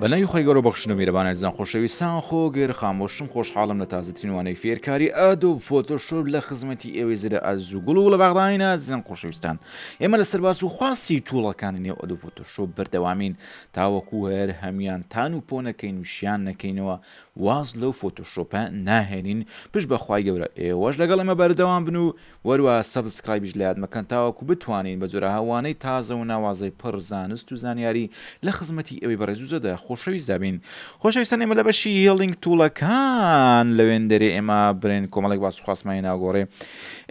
بەناوی خۆی گەورە بەخشن و میرەبانە زان خۆشەویستان خۆگەر خامۆشتم خۆشحاڵم لە تازەترین وانەی فێرکاری ئەدۆب فۆتۆشۆپ لە خزمەتی ئێوەی زرە ئەزوگوڵ و لە باغداینە زیان خۆشەویستان ئێمە لە سەرباز و خواستی تووڵەکانی نێو ئەدۆب فۆتۆشۆپ بەردەوامین تاوەکو هەر هەمیان تان و پۆ نەکەین وشیان نەکەینەوە واز لەو فۆتۆشۆپە ناهێنین پشت بەخوای گەورە ئێوەش لەگەڵ ئێمە بەردەوام بن و وەروە سەبسکرایبیش لە یاد مەکەن تاوەکو بتوانین بە جۆرە هەوانەی تازە و ناوازەی پڕ زانست و زانیاری لە خزمەتی ئەوەی بەڕێزوزەدا خۆشەویست دابین خۆشەویستان ئێمە لە بەشی هێڵینگ تووڵەکان لەوێن دەرێ ئێمە برێن کۆمەڵێک باس خواستمانی ناگۆڕێ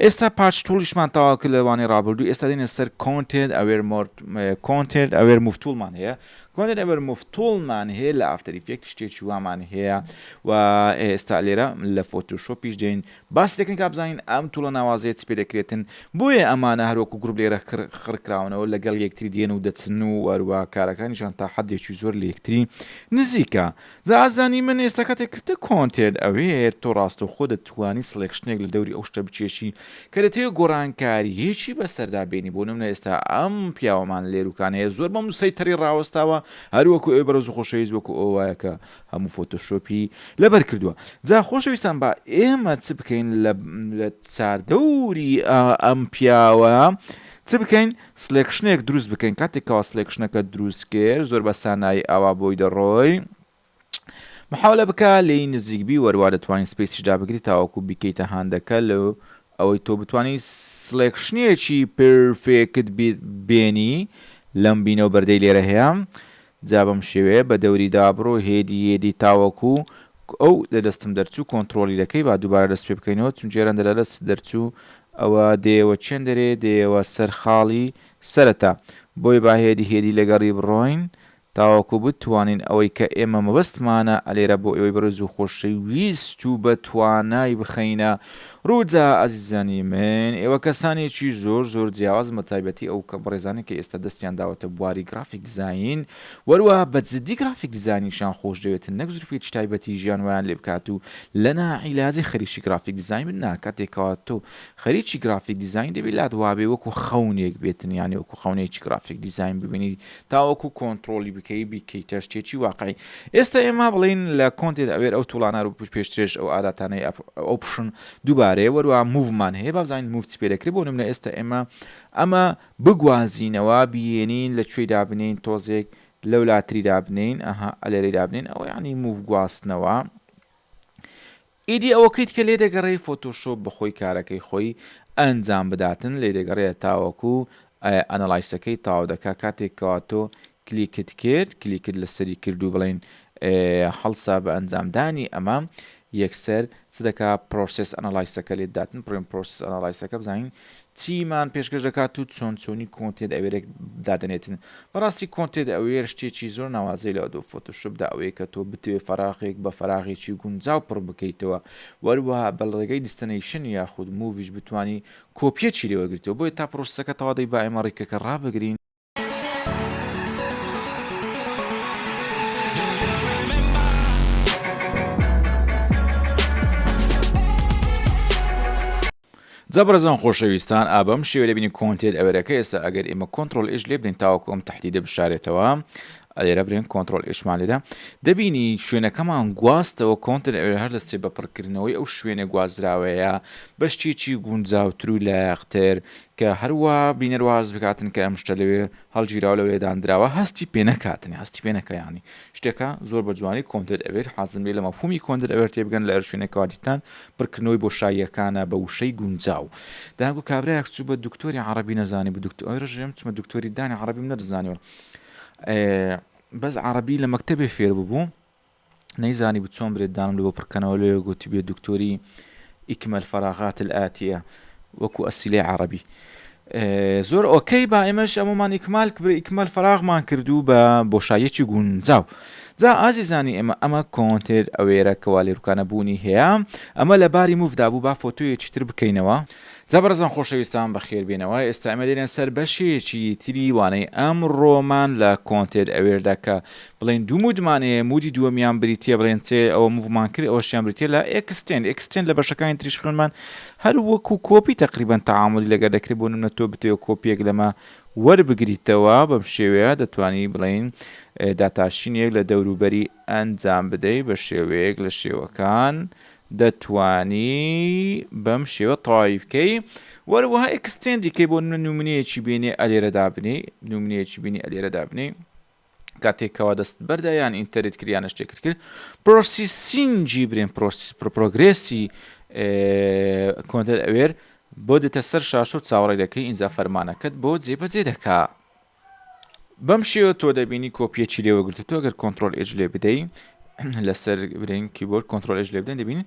ئێستا پاچ توڵیشمان تاواکە لەوانی ڕابردوو ئێستا دێنە سەر کۆنتنت ئەوێر موفتوڵمان هەیە کۆنتنت ئەوێر موفتوڵمان هەیە لە ئافتەر ئیفێکت شتێکی وامان هەیە و ئێستا لێرە لە فۆتۆشۆپیش دێن باسی دەکەین کە بزانین ئەم توڵە ناوازەیە چ پێ دەکرێتن بۆیە ئەمانە هەروەکو گروپ لێرە خڕکراونەوە لەگەڵ یەکتری دێن و دەچن و وەروە کارەکانیشان تا حەدێکی زۆر لە یەکتری نزیکە زازانی من ئێستا کاتێک کردە کۆنتنت ئەوێر تۆ ڕاستەوخۆ دەتوانی سڵێکشتێک لە دەوری ئەو شتە بچێشی کە دەتەوێت گۆڕانکاریەکی بەسەردا بێنی بۆ نمونە ئێستا ئەم پیاوەمان لێروکانەیە زۆر بەم سەیتەری ڕاوەستاوە هەروەکو ئێ بەرەز و خۆشەویست وەکو ئەو وایە کە هەموو فۆتۆشۆپی لەبەر کردووە جا خۆشەویستان بە ئێمە چ بکەین لە چاردەوری ئەم پیاوە چ بکەین سلێکشنێک دروست بکەین کاتێکەوە سلێکشنەکە دروست کرد زۆر بە سانایی ئاوا بۆی دەڕۆی محاولە بکە لێی نزیکبی وەروە دەتوانین سپیسیشدا بگریت تاوەکو بیکەیتە هەندەکە لەو ئەوەی تۆ بتوانانی سلێکشنێکی پرفێکت بێنی لەم بینەوە بەردەی لێرە هەیە جا بەم شێوەیە بە دەوری دابڕۆ هێدی تاوەکو ئەو لە دەستم دەرچوو کۆنتترۆلی دەکەی با دووبارە دەست پێ بکەینەوە چون جێرەندە لە دەست دەرچوو ئەوە دێوە چێن دەرێ دێوە سەر خاڵی سەرەتا بۆی با هێدی لەگەڕی بڕۆین تاوەکو بتوانین ئەوەی کە ئێمە مەبەستمانە ئەلێرە بۆ ئێوەی بەرز و خۆشەویست و بە توانای بخەینە ڕووجا ئازیزانی من ئێوە کەسانێکی زۆر جیاواز مەتایبەتی ئەو کە بەڕێزانێک کە ئێستا دەستیان داوەتە بواری گرافیک دیزاین وەروە بە جددی گرافیک دیزاینیشان خۆش دەوێتن نەک زورفێکی تایبەتی ژیان ویان لێ بکات و لە ناعیلاجی خەریکی گرافیک دیزاین بن ناکاتێکەوە تۆ خەریکی گرافیک دیزاین دەبێت لات وابێ وەکو خەونێک بێتن یانی وەکو خەونێکی گرافیک دیزاین ببینی تاوەکو کۆنتترۆلی بیکەیتە شتێکی واقعی ئێستا ئێمە بڵین لە کۆنتنت ئەوێر ئەو توڵانە و پێشترێش ئەو ئاداتانەی ئۆپشن دووبارەیە وەروە موڤمان هەیە بابزانین موڤ چی پێ دەکرێت بۆ نمونە ئێستا ئەمە بگوازینەوە بێنین لەکوێی دابنین تۆزێک لەو لاتری دابنین ئەلێرەی دابنین ئەوە یعنی موڤ گواستنەوە ئیدی ئەوەکەیت کە لێ دەگەڕێی فۆتۆشۆپ بەخۆی کارەکەی خۆی ئەنجام بداتن لێ دەگەڕێت تاوەکو ئەنەلایسەکەی تاو دەکا کاتێکەوە تۆ کلیکت لەسەری کرد و بڵین هەڵسا بە ئەنجامدانی ئەمە یەکسەر چ دەکا پرۆسس ئەنەلایسەکە لێت داتن پرۆسس ئەنەلایسەکە بزانین چیمان پێشکەش دەکات و چۆنی کۆنتنت ئەوێرێک دادەنێتن بەڕاستی کۆنتنت ئەوێر شتێکی زۆر ناوازەی لە ئەدۆب فۆتۆشۆپدا ئەوەیە کە تۆ بتوێ فەراغێک بە فەراغێکی گونجاو پڕ بکەیتەوە وەروەها بەڵێگەی دیستنیشن یاخود موڤیش بتوانی کۆپیەکی لێوەگرێتەوە بۆیە تا پرۆسەکە تەوا دەی با ئێمە ڕێکەکە ڕابگرین زەبرەزان خۆشەویستان ئابەم شێوە دەبینی کۆنتنت ئەوەرەکە ئێستا ئەگەر ئێمە کۆنتترۆل ئێش لێ بدەین تاوەکو ئەم تەحدیدە بشارێتەوە ئەلێرە برێن کۆنتترۆل ئێشمان لێدا دەبینی شوێنەکەمان گواستەوە کۆنتنت ئەوێر هەر دەستێ بە پڕکردنەوەی ئەو شوێنە گوازراوەیە بە شتێکی گونجاوتر و لایەقتر کە هەروە بینەرواز بکاتن کە ئەم شتە لەوێ هەڵگیراو لەوێ دانراوە هەستی پێ نەکاتنی هەستی پێ نەکەیانی شتێکە زۆر بە جوانی کۆنتنت ئەوێر حازم لێ لە مەفهومی کۆنتنت ئەوێر تێبگەن لە شوێنێکەوە دیتان پڕکردنەوەی بۆ شایەکانە بە وشەی گونجاو داگو کابراایەک چوو بە دکتۆری عەرەبی نەزانی بە دکتۆری ڕژێم چمە دکتۆری دانی عەرەبیم نەدەزانیوە بەس عەرەبی لە مەکتەبێ فێر ببوو نەیزانی بچۆن برێت دانم لە بۆ پڕکەنەوە لێ گوتی بێ دکتۆری ئیکمەل فەراغات الئاتیە وەکو ئەسیلەی عەرەبی زۆر ئۆکەی با ئێمەش ئەمەمان ئیکمەل فەراغمان کردو بە بۆشایەکی گونجاو جا ئازیزانی ئێمە ئەمە کۆنتنت ئەوێرە کەوا لێروکانە بوونی هەیە ئەمە لە باری موڤدا بوو با فۆتۆیەکی تر بکەینەوە زەبەرزان خۆشەویستان بەخێربێنەوە ئێستا ئەمە دێنێن سەر بەشێکی تری وانەی ئەم ڕۆمان لە کۆنتنت ئەوێردا کە بڵێن دوو مودمانەیە مودی دووەمیان بریتە بڵێن چێ ئەوە موڤمان کرد ئەوەشیان بریتە لە ئێکستێن لە بەشەکانی تریش خوێنمان هەر وەکو کۆپی تقریبا تەعاملی لەگەر دەکرێت بۆ نمونە تۆ بتێ کۆپیەک لەمە وەربگریتەوە بەم شێوەیە دەتوانی بڵین داتاشینێک لە دەوروبەری ئەنجام بدەیت بە شێوەیەک لە شێوەکان دەتوانی بەم شێوە تەواوی بکەی وەروەها ئەکستێندیکەی بۆ نمونەیەکی بینێ ئەلێرەدا بنێ نمونەیەکی بینی ئەلێرەدا بنێ کاتێکەوە دەست بەردە یان ئینتەرنێت کریانە شتێکت کرد پرۆسیسینگی برێن پرۆگرێسی کۆنتەنت ئەوێر بۆ دێتە سەر شاش و چاوەڕێ دەکەی ئینجا فەرمانەکەت بۆ جێبەجێ دەکا بەم شێوە تۆ دەبینی کۆپیەکی لێوەگرتووە ئەگەر کۆنتڕۆل ئێج لێ بدەیت لەسەر برین کیبۆرد کۆنتڕۆل ئێج لێ بدەین دەبین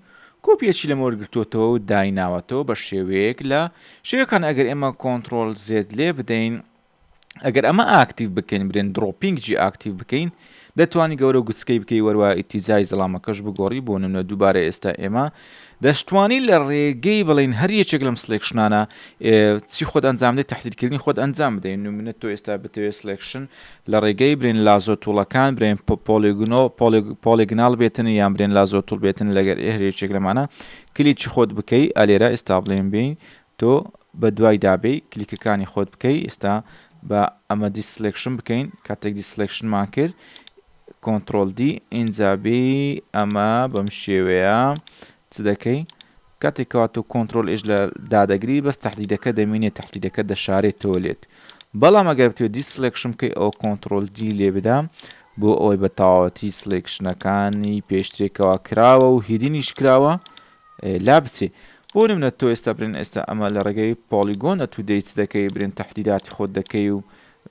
کۆپیەکی لەمە وەرگرتووەتەوە و دایناوەتەوە بە شێوەیەک لە شێوەکان ئەگەر ئێمە کۆنتڕۆل زێد لێ بدەین ئەگەر ئەمە ئاکتیو بکەین برێن دڕۆپینگجی ئاکتیو بکەین دەتوانی گەورە گوچکەی بکەی وەروە ئیتیزای زەڵامەکەش بگۆڕی بۆ نمونە دووبارە ئێستا ئێمە دەشتوانی لە ڕێگەی بڵین هەر یەکێک لەم سلێکشنانە چی خۆت ئەنجام بدەیت تەحلیلکردنی خۆت ئەنجام بدەین نمونە تۆ ئێستا بتەوێت سلێکشن لە ڕێگەی برێن لازۆتوڵەکان برێن پۆلیگنال بێتن یان برێن لازۆتوڵ بێتن لەگەر هەر یەکێک لەمانە کلیکی خۆت بکەی ئالێرە ئێستا بڵێن بین تۆ بە دوای دابێ کلیکەکانی خۆت بکەی ئێستا بە ئەمە دیسلێکشن بکەین کاتێک دیسلێکشنمان کرد کۆنتڕۆل دی ئینجابی ئەمە بەم شێوەیە چ دەکەی کاتێکەوە تۆ کۆنتڕۆل ئێژ لە دادەگری بەس تەحدیدەکە دەمێنێت تەحدیدەکە دەشارێتەوە لێت بەڵام ئەگەر بتوێت دیسلێکشن بکەی ئەو کۆنتڕۆل دی لێ بدام بۆ ئەوەی بە تەواوەتی سلێکشنەکانی پێشترێکەوە کراوە و هیدینیش کراوە لا بچێ بۆ نمونە تۆ ئێستا برێن ئێستا ئەمە لە ڕێگەی پۆلیگۆن ئەتو دەیت دەکەی برێن تەحدیداتی خۆت دەکەی و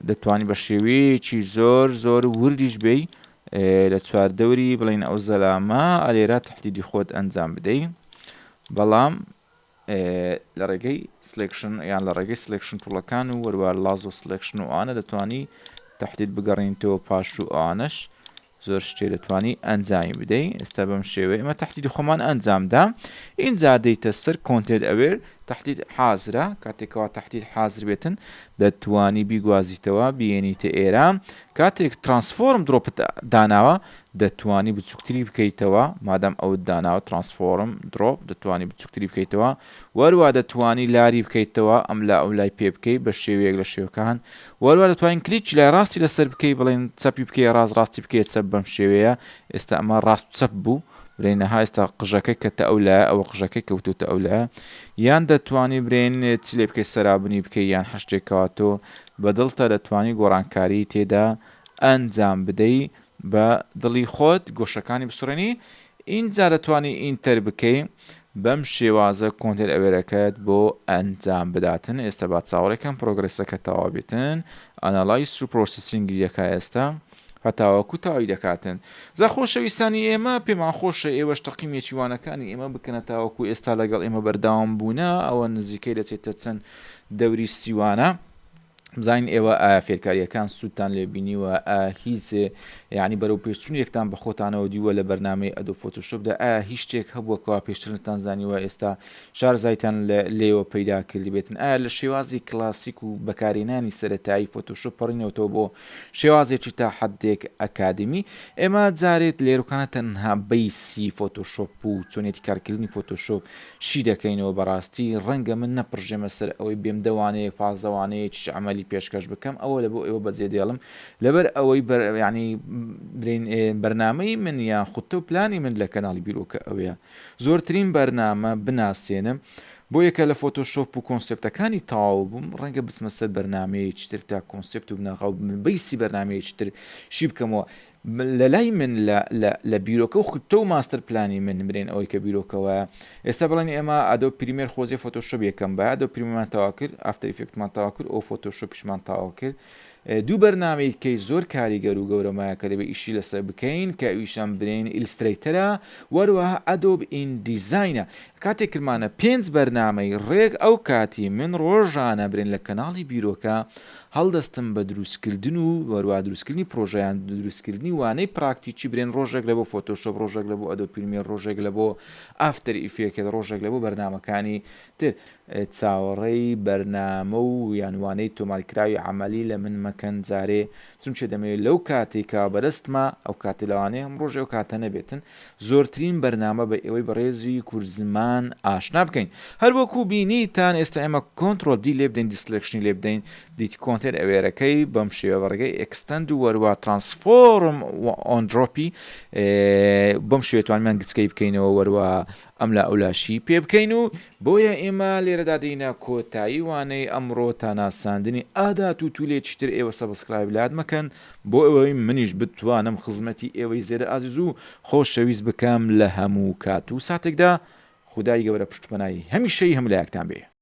دەتوانی بە شێوەیەکی زۆر وردیش بێی لە چواردەوری بڵین ئەو زەلامە ئەلێرە تەحدیدی خۆت ئەنجام بدەیت بەڵام لە ڕێگەی سلێکشن یان لە ڕێگەی سلێکشن توڵەکان و وەروە لاز و سلێکشن و ئەوانە دەتوانی تەحدید بگەڕێنیتەوە پاش و ئەوانەش زۆر شتێ دەتوانی ئەنجامی بدەیت ئێستا بەم شێوەیە ئێمە تەحدیدی خۆمان ئەنجامدا ئینجا دەیتە سەر کۆنتێنت ئەوێر تەحدید حازرە کاتێکەوە تەحدید حازر بێتن دەتوانی بیگوازیتەوە بێنیتە ئێرە کاتێک ترانسفۆرم دڕۆپت داناوە دەتوانی بچووکتری بکەیتەوە مادام ئەو داناوە ترانسفۆرم دڕۆپ دەتوانی بچووکتری بکەیتەوە وەروە دەتوانی لاری بکەیتەوە ئەم لا ئەو لای پێ بکەیت بە شێوەیەک لە شێوەکان وەروە دەتوانین کلیکی لای ڕاستی لەسەر بکەی بڵێن چەپی بکەی ڕاستی بکەیت چەپ بەم شێوەیە ئێستا ئەمە ڕاست چەپ بوو برێنەها ئێستا قژەکەی کەتە ئەو لایە ئەوە قژەکەی کەوتوتە ئەو لایە یان دەتوانی برێن چ لێ بکەی سەرابنی بکەی یان هەشتێکەوە تۆ بەدڵتە دەتوانی گۆڕانکاری تێدا ئەنجام بدەیت بە دڵی خۆت گۆشەکانی بسوڕێنی ئینجا دەتوانی ئینتەر بکەی بەم شێوازە کۆنتێنت ئەوێرەکەت بۆ ئەنجام بداتن ئێستا با چاوەڕێکم پرۆگرسەکە تەواو بێتن ئەناڵایز و پرۆسسینگی دەکا ئێستا هەتاوەکو تاوی دەکاتن زە خۆشەویستانی ئێمە پێمان خۆشە ئێوەش تەقیمێکی وانەکانی ئێمە بکەنە تاوەکو ئێستا لەگەڵ ئێمە بەرداوام بوونە ئەوە نزیکەی دەچێتە چەند دەوری سیوانە بزانین ئێوە ئایا فێرکاریەکان سوودتان لێبینیوە هیچ یعنی بەرەو پێشچوونێکتان بە خۆتانەوە دیوە لە بەرنامەی ئەدۆ فۆتۆشۆپدا ئایا هیچ شتێک هەبووەکەوە پێشترتان زانیوە ئێستا شارزایتان لێوە پەیدا کردی بێتن ئایا لە شێوازی کلاسیک و بەکارێنانی سەرەتایی فۆتۆشۆپ پەڕینەوەتەوە بۆ شێوازێکی تا حدێک ئەکادمی ئێمە جارێت لێروکانە تەنها بیسی فۆتۆشۆپ و چۆنێتی کارکردنی فۆتۆشۆپ شی دەکەینەوە بەڕاستی ڕەنگە من نەپڕژێمە سەر ئەوەی بێم دەوانەیە پازدەوانەیەکی عملی پێشکەش بکەم ئەوە لە بۆ ئێوە بەجێ دێڵم لەبەر ئەوەی ینی بەرنامەی من یان خوتە و پلانی من لە کەناڵی بیرۆکە ئەوەیە زۆرترین بەرنامە بناسیێنم بۆ یەکە لە فۆتۆشۆپ و کۆنسپتەکانی تاوا بووم ڕەنگە بسمە سەر بەرنمەیەکی تر تا کۆنسپت و بناغاو بیسی بەرنمەیەکی تر شی بکەمەوە لە لای من لە بیرۆکە و خوتە و ماستەر پلانی من برێن ئەوەی کە بیرۆکەوە ئێستا بڵێن ئێمە ئەدۆ پریمێر خۆزیە فۆتۆشۆپ یەکەم بە ئەدۆ پریمەرمان تاوا کرد ئافتەر ئیفێکتمان تاوا کرد ئەو فۆتۆشۆپیشمان تاوا کرد دوو بەرنامەی کەی زۆر کاریگەر و گەورەمایە کە دەبێت ئیشی لەسەر بکەین کە ئیشان برێن ئیلستریتەرە وەروەها ئەدۆب ئیندیزاینە کاتێک کردمانە 5 بەرنامەی ڕێک ئەو کاتی من ڕۆژانە برێن لە کەناڵی بیرۆکە هەڵدەستم بە دروستکردن و وەروە دروستکردنی پرۆژیان دروستکردنی وانەی پراکتیکی برێن ڕۆژێک لە بۆ فۆتۆشۆپ ڕۆژێک لە بۆ ئەدۆ پریمێر ڕۆژێک لە بۆ ئافتەر ئیفێکت ڕۆژێک لە بۆ بەرنمەکانی تر چاوەڕێی بەرنامە و یانوانەی تۆمارکراوی عملی لە من مەکەن جارێ چونچە دەمەوێت لەو کاتێکا بەدەستمە ئەو کاتی لەوانەیە ئەم ڕۆژێ و کاتە نەبێتن زۆرترین بەرنامە بە ئێوەی بەڕێزی کورزمان ئاشنا بکەین هەروەکو بینیتان ئێستا ئێمە کۆنتڕۆل دی لێ بدەین دیسلێکشنی لێ بدەین دیتی کۆنتێنت تر ئەوێرەکەی بەم شێوە بەڕێگەی ئەکستەند و وەروە ترانسفۆرم ئۆندرۆپی بەم شێوێتوانمان گچکەی بکەینەوە وەروە ئەم لە ئەولاشی پێ بکەین و بۆیە ئێمە لێرەدا دێینە کۆتایی وانەی ئەمڕۆ تا ناساندنی ئادات و تولێکی تر ئێوە سەبسکرایب لات مەکەن بۆ ئەوەی منیش بتوانم خزمەتی ئێوەی زێرە ئازیز و خۆشەویست بکەم لە هەموو کات و ساتێکدا خودای گەورە پشتپەنای هەمیشەی هەمولایەکتان بێ.